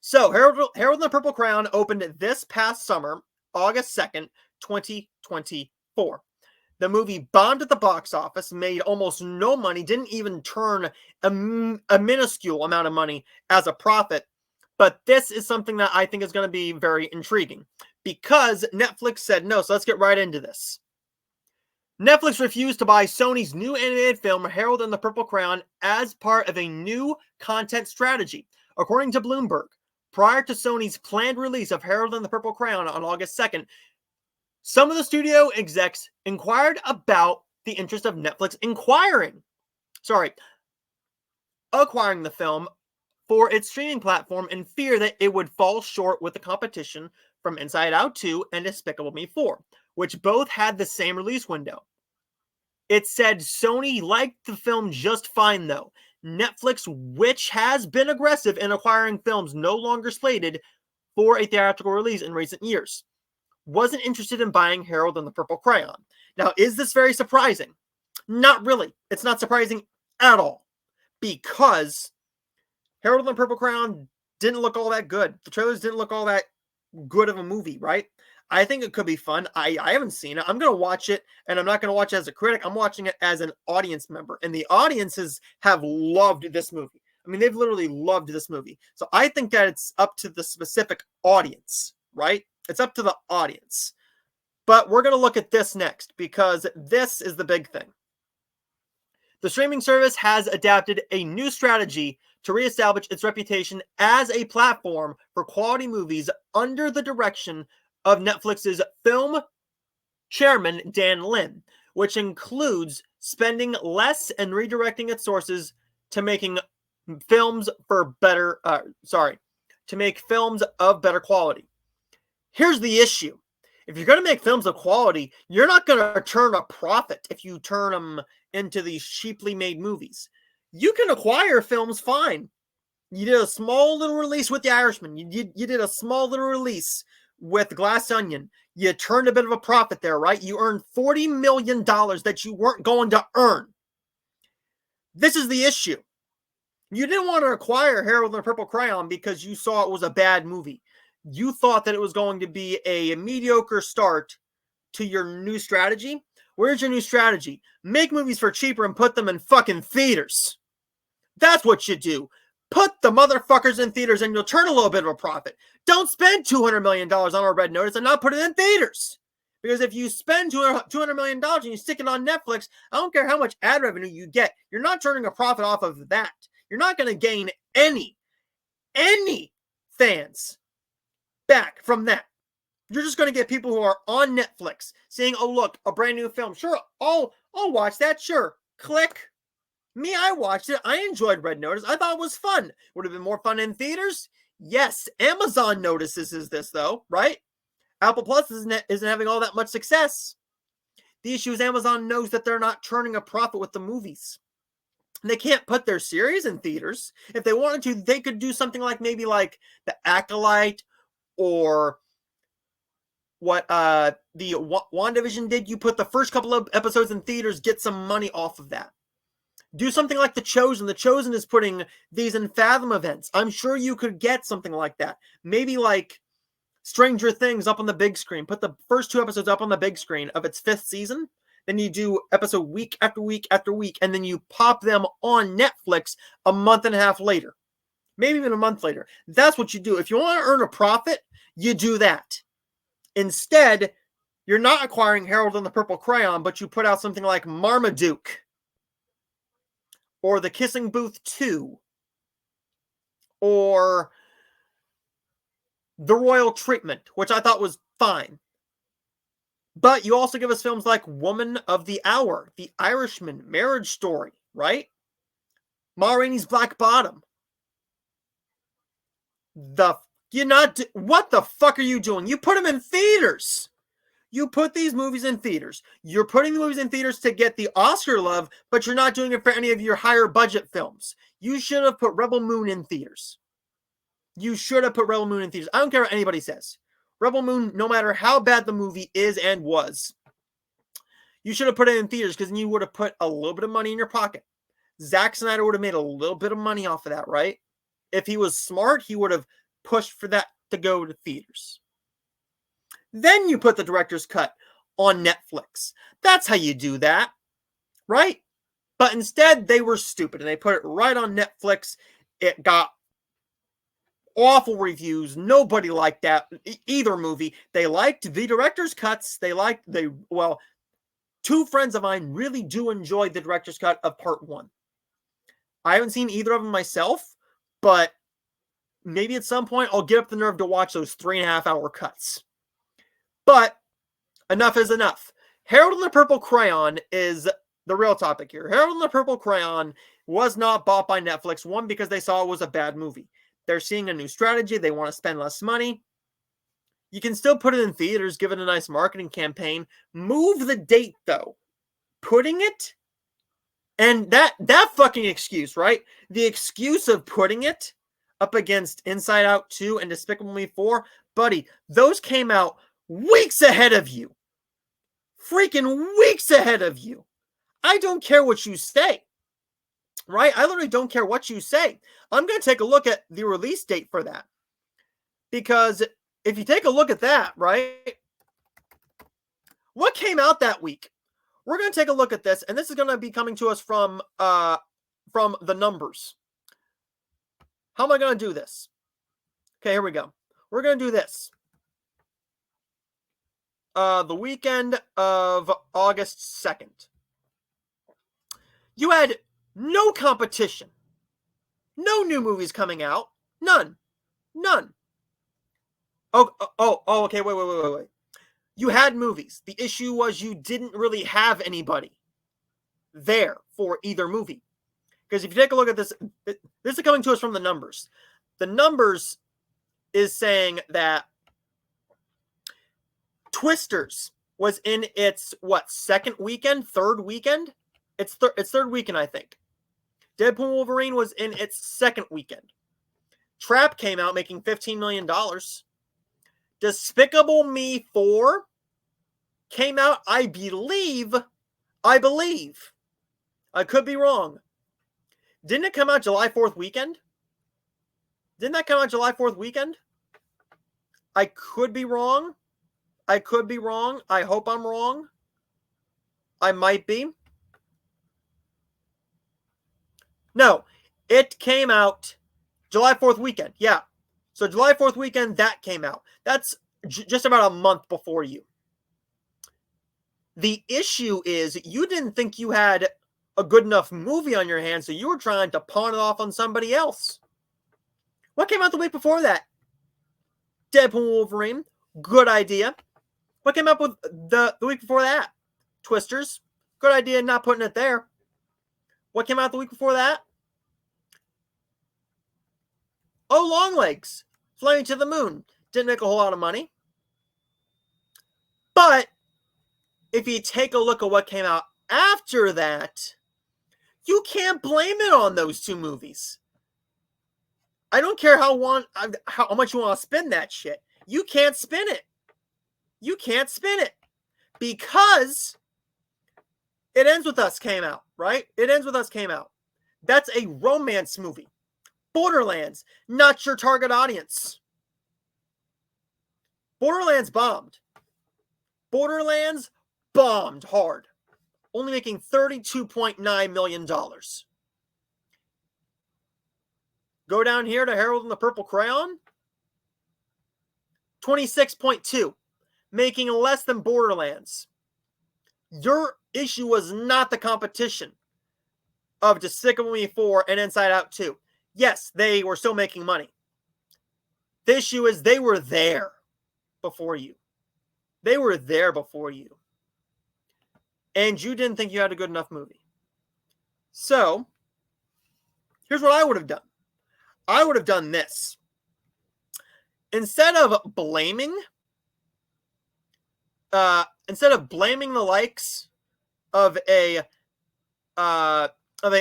So, Harold and the Purple Crayon opened this past summer, August 2nd, 2024. The movie bombed at the box office, made almost no money, didn't even turn a minuscule amount of money as a profit. But this is something that I think is going to be very intriguing because Netflix said no. So let's get right into this. Netflix refused to buy Sony's new animated film, Harold and the Purple Crayon, as part of a new content strategy. According to Bloomberg, prior to Sony's planned release of Harold and the Purple Crayon on August 2nd, some of the studio execs inquired about the interest of Netflix acquiring the film for its streaming platform in fear that it would fall short with the competition from Inside Out 2 and Despicable Me 4, which both had the same release window. It said Sony liked the film just fine, though. Netflix, which has been aggressive in acquiring films no longer slated for a theatrical release in recent years, wasn't interested in buying Harold and the Purple Crayon. Now, is this very surprising? Not really. It's not surprising at all, because Harold and the Purple Crayon didn't look all that good. The trailers didn't look all that good of a movie, right? I think it could be fun. I haven't seen it. I'm going to watch it, and I'm not going to watch it as a critic. I'm watching it as an audience member, and the audiences have loved this movie. I mean, they've literally loved this movie. So I think that it's up to the specific audience, right? It's up to the audience. But we're going to look at this next, because this is the big thing. The streaming service has adapted a new strategy to reestablish its reputation as a platform for quality movies under the direction of Netflix's film chairman, Dan Lin, which includes spending less and redirecting its sources to making films of better quality. Here's the issue. If you're going to make films of quality, you're not going to turn a profit if you turn them into these cheaply made movies. You can acquire films fine. You did a small little release with The Irishman. You did a small little release with Glass Onion. You turned a bit of a profit there, right? You earned $40 million that you weren't going to earn. This is the issue. You didn't want to acquire Harold and the Purple Crayon because you saw it was a bad movie. You thought that it was going to be a mediocre start to your new strategy. Where's your new strategy? Make movies for cheaper and put them in fucking theaters. That's what you do. Put the motherfuckers in theaters and you'll turn a little bit of a profit. Don't spend $200 million on a red notice and not put it in theaters. Because if you spend $200 million and you stick it on Netflix, I don't care how much ad revenue you get. You're not turning a profit off of that. You're not going to gain any fans back from that. You're just going to get people who are on Netflix saying, oh, look, a brand new film. Sure, I'll watch that. Sure. Click. Me, I watched it. I enjoyed Red Notice. I thought it was fun. Would have been more fun in theaters? Yes. Amazon notices this, though, right? Apple Plus isn't having all that much success. The issue is Amazon knows that they're not turning a profit with the movies. And they can't put their series in theaters. If they wanted to, they could do something like maybe like The Acolyte or what the WandaVision did. You put the first couple of episodes in theaters, get some money off of that. Do something like The Chosen. The Chosen is putting these in Fathom events. I'm sure you could get something like that. Maybe like Stranger Things up on the big screen. Put the first 2 episodes up on the big screen of its 5th season. Then you do episode week after week after week. And then you pop them on Netflix a month and a half later. Maybe even a month later. That's what you do. If you want to earn a profit, you do that. Instead, you're not acquiring Harold and the Purple Crayon, but you put out something like Marmaduke. Or The Kissing Booth 2. Or The Royal Treatment, which I thought was fine. But you also give us films like Woman of the Hour, The Irishman, Marriage Story, right? Ma Rainey's Black Bottom. What the fuck are you doing? You put them in theaters. You put these movies in theaters. You're putting the movies in theaters to get the Oscar love, but you're not doing it for any of your higher budget films. You should have put Rebel Moon in theaters. You should have put Rebel Moon in theaters. I don't care what anybody says. Rebel Moon, no matter how bad the movie is and was, you should have put it in theaters because then you would have put a little bit of money in your pocket. Zack Snyder would have made a little bit of money off of that, right? If he was smart, he would have pushed for that to go to theaters. Then you put the director's cut on Netflix. That's how you do that, right? But instead, they were stupid, and they put it right on Netflix. It got awful reviews. Nobody liked that either movie. They liked the director's cuts. Well, two friends of mine really do enjoy the director's cut of part one. I haven't seen either of them myself, but maybe at some point I'll get up the nerve to watch those 3.5-hour cuts. But enough is enough. Harold and the Purple Crayon is the real topic here. Harold and the Purple Crayon was not bought by Netflix. One, because they saw it was a bad movie. They're seeing a new strategy. They want to spend less money. You can still put it in theaters, give it a nice marketing campaign. Move the date, though. Putting it, and that fucking excuse, right? The excuse of putting it up against Inside Out 2 and Despicable Me 4, buddy, those came out weeks ahead of you. Freaking weeks ahead of you. I don't care what you say, right? I literally don't care what you say. I'm going to take a look at the release date for that. Because if you take a look at that, right? What came out that week? We're going to take a look at this, and this is going to be coming to us from the numbers. How am I going to do this? Okay, here we go. We're going to do this. The weekend of August 2nd. You had no competition. No new movies coming out. None. Okay, wait. You had movies. The issue was you didn't really have anybody there for either movie. Because if you take a look at this, this is coming to us from the numbers. The numbers is saying that Twisters was in its, second weekend? Third weekend? It's third weekend, I think. Deadpool Wolverine was in its second weekend. Trap came out making $15 million. Despicable Me 4 came out, I believe, I could be wrong. Didn't it come out July 4th weekend? Didn't that come out July 4th weekend? I could be wrong. I hope I'm wrong. I might be. No, it came out July 4th weekend. Yeah. So July 4th weekend, that came out. That's just about a month before you. The issue is you didn't think you had a good enough movie on your hands, so you were trying to pawn it off on somebody else. What came out the week before that? Deadpool Wolverine. Good idea. What came up with the week before that? Twisters. Good idea not putting it there. What came out the week before that? Oh, Longlegs. Flying to the Moon. Didn't make a whole lot of money. But if you take a look at what came out after that, you can't blame it on those two movies. I don't care how much you want to spin that shit. You can't spin it. You can't spin it. Because It Ends With Us came out, right? It Ends With Us came out. That's a romance movie. Borderlands, not your target audience. Borderlands bombed. Borderlands bombed hard. Only making $32.9 million. Go down here to Harold and the Purple Crayon. 26.2. Making less than Borderlands. Your issue was not the competition of Despicable Me 4 and Inside Out 2. Yes, they were still making money. The issue is they were there before you. They were there before you. And you didn't think you had a good enough movie. So, here's what I would have done. I would have done this. Instead of blaming the likes of a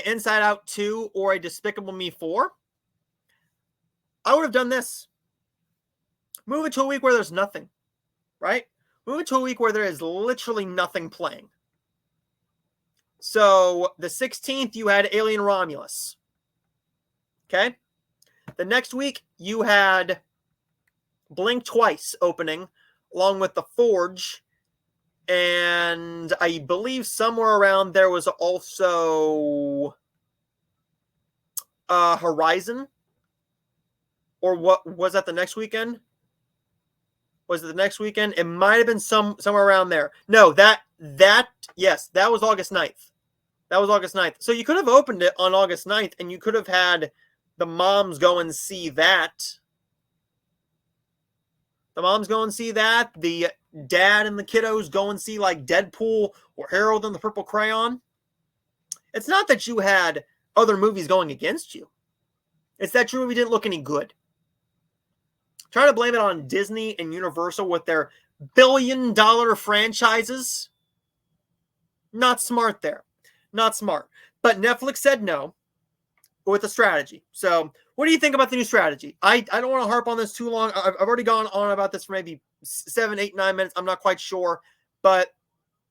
Inside Out 2 or a Despicable Me 4, I would have done this. Move it to a week where there's nothing, right? Move it to a week where there is literally nothing playing. So, the 16th, you had Alien Romulus. Okay? The next week, you had Blink Twice opening, along with The Forge, and I believe somewhere around there was also Horizon, or what was that the next weekend? Was it the next weekend? It might have been somewhere around there. No, yes, that was August 9th. That was August 9th. So you could have opened it on August 9th, and you could have had the moms go and see that. The moms go and see that. The dad and the kiddos go and see like Deadpool or Harold and the Purple Crayon. It's not that you had other movies going against you. It's that your movie didn't look any good. Trying to blame it on Disney and Universal with their billion-dollar franchises. Not smart there. Not smart. But Netflix said no with a strategy. So what do you think about the new strategy? I don't want to harp on this too long. I've already gone on about this for maybe 7, 8, 9 minutes. I'm not quite sure. But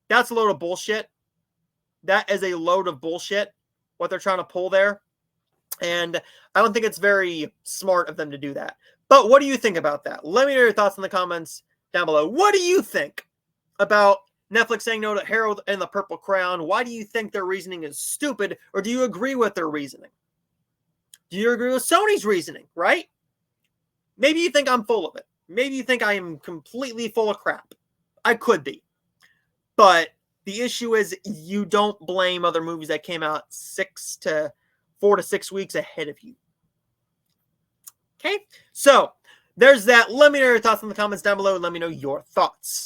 that's a load of bullshit. That is a load of bullshit, what they're trying to pull there. And I don't think it's very smart of them to do that. But what do you think about that? Let me know your thoughts in the comments down below. What do you think about Netflix saying no to Harold and the Purple Crayon? Why do you think their reasoning is stupid? Or do you agree with their reasoning? Do you agree with Sony's reasoning, right? Maybe you think I'm full of it. Maybe you think I am completely full of crap. I could be. But the issue is you don't blame other movies that came out 4 to 6 weeks ahead of you. Okay? So, there's that. Let me know your thoughts in the comments down below. And let me know your thoughts.